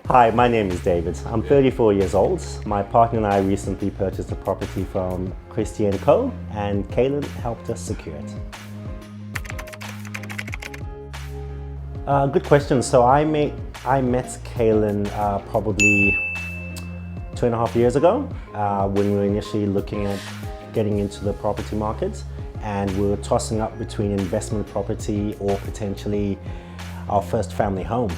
Hi, my name is David. I'm 34 years old. My partner and I recently purchased a property from Christie & Co. and Kaylin helped us secure it. Good question. So I met Kaylin probably 2.5 years ago when we were initially looking at getting into the property market, and we were tossing up between investment property or potentially our first family home.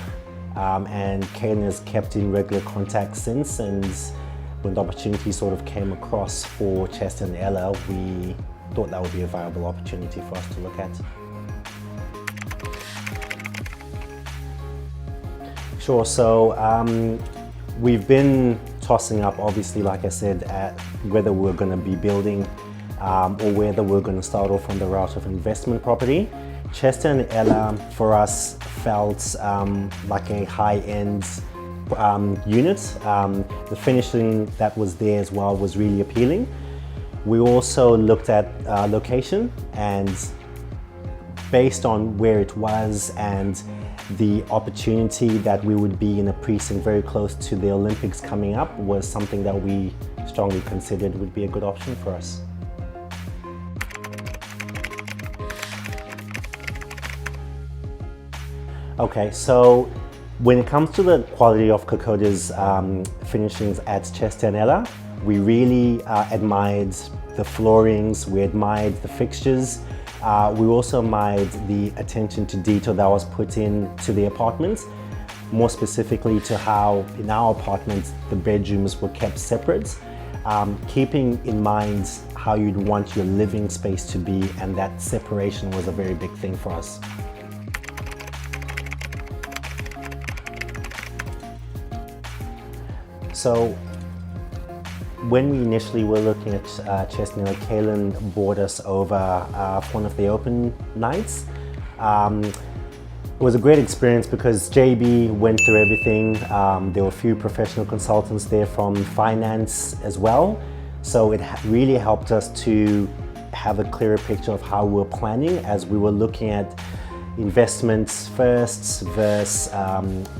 And Kaylin has kept in regular contact since, and when the opportunity sort of came across for Chester and Ella, we thought that would be a viable opportunity for us to look at. Sure, so we've been tossing up, obviously, like I said, at whether we're going to be building or whether we're going to start off on the route of investment property. Chester and Ella, for us, felt like a high-end unit. The finishing that was there as well was really appealing. We also looked at location, and based on where it was and the opportunity that we would be in a precinct very close to the Olympics coming up was something that we strongly considered would be a good option for us. Okay, so when it comes to the quality of Kokoda's finishings at Chester and Ella, we really admired the floorings, we admired the fixtures, we also admired the attention to detail that was put into the apartments, more specifically to how in our apartments the bedrooms were kept separate, keeping in mind how you'd want your living space to be, and that separation was a very big thing for us. So when we initially were looking at Chester, Kaylin brought us over for one of the open nights. It was a great experience because JB went through everything. There were a few professional consultants there from finance as well. So it really helped us to have a clearer picture of how we're planning as we were looking at investments first versus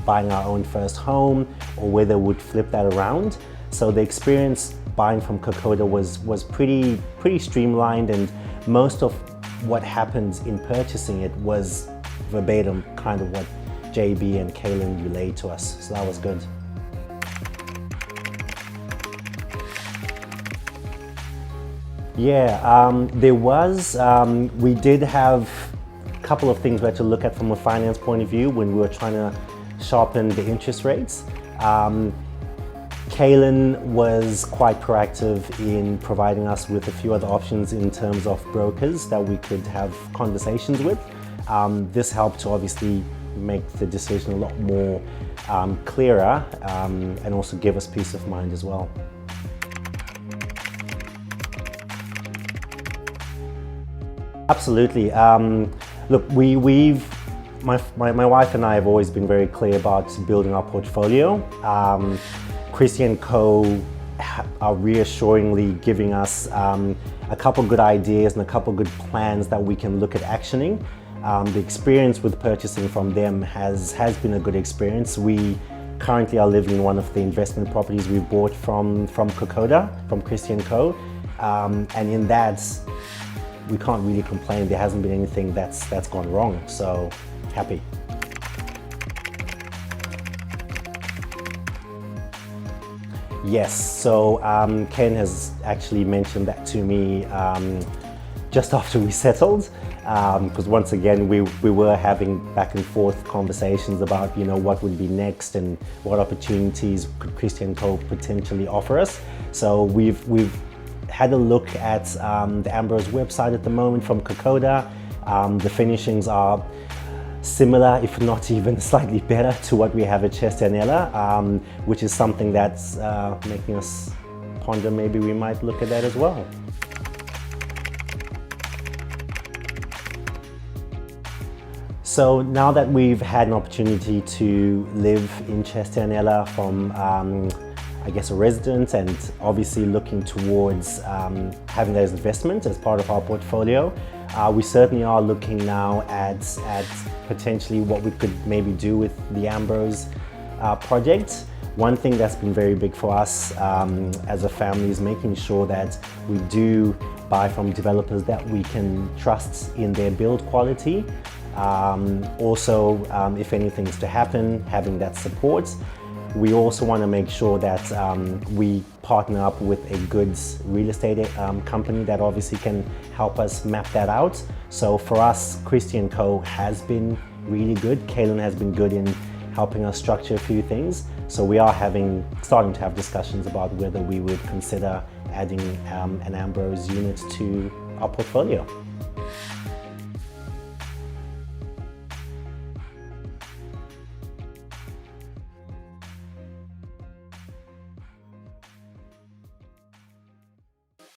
buying our own first home, or whether we'd flip that around. So the experience buying from Kokoda was pretty streamlined, and most of what happened in purchasing it was verbatim kind of what JB and Kaylin relayed to us, so that was good. Yeah, there was, we did have couple of things we had to look at from a finance point of view when we were trying to sharpen the interest rates. Kaylin was quite proactive in providing us with a few other options in terms of brokers that we could have conversations with. This helped to obviously make the decision a lot more clearer and also give us peace of mind as well. Absolutely. Look, my wife and I have always been very clear about building our portfolio. Christie & Co. are reassuringly giving us a couple good ideas and a couple good plans that we can look at actioning. The experience with purchasing from them has been a good experience. We currently are living in one of the investment properties we bought from Kokoda, from Christie & Co. And in that, we can't really complain. There hasn't been anything that's gone wrong, so happy. Yes, so Ken has actually mentioned that to me just after we settled, because once again we were having back and forth conversations about what would be next and what opportunities could Christie & Co. potentially offer us. So we've had a look at the Ambrose website at the moment from Kokoda. The finishings are similar, if not even slightly better, to what we have at Chester and Ella, which is something that's making us ponder maybe we might look at that as well. So now that we've had an opportunity to live in Chester and Ella from I guess a resident, and obviously looking towards having those investments as part of our portfolio, we certainly are looking now at potentially what we could maybe do with the Ambrose project. One thing that's been very big for us as a family is making sure that we do buy from developers that we can trust in their build quality. Also, if anything is to happen, having that support. We also want to make sure that we partner up with a goods real estate company that obviously can help us map that out. So for us, Christie & Co. has been really good. Kaylin has been good in helping us structure a few things. So we are starting to have discussions about whether we would consider adding an Ambrose unit to our portfolio.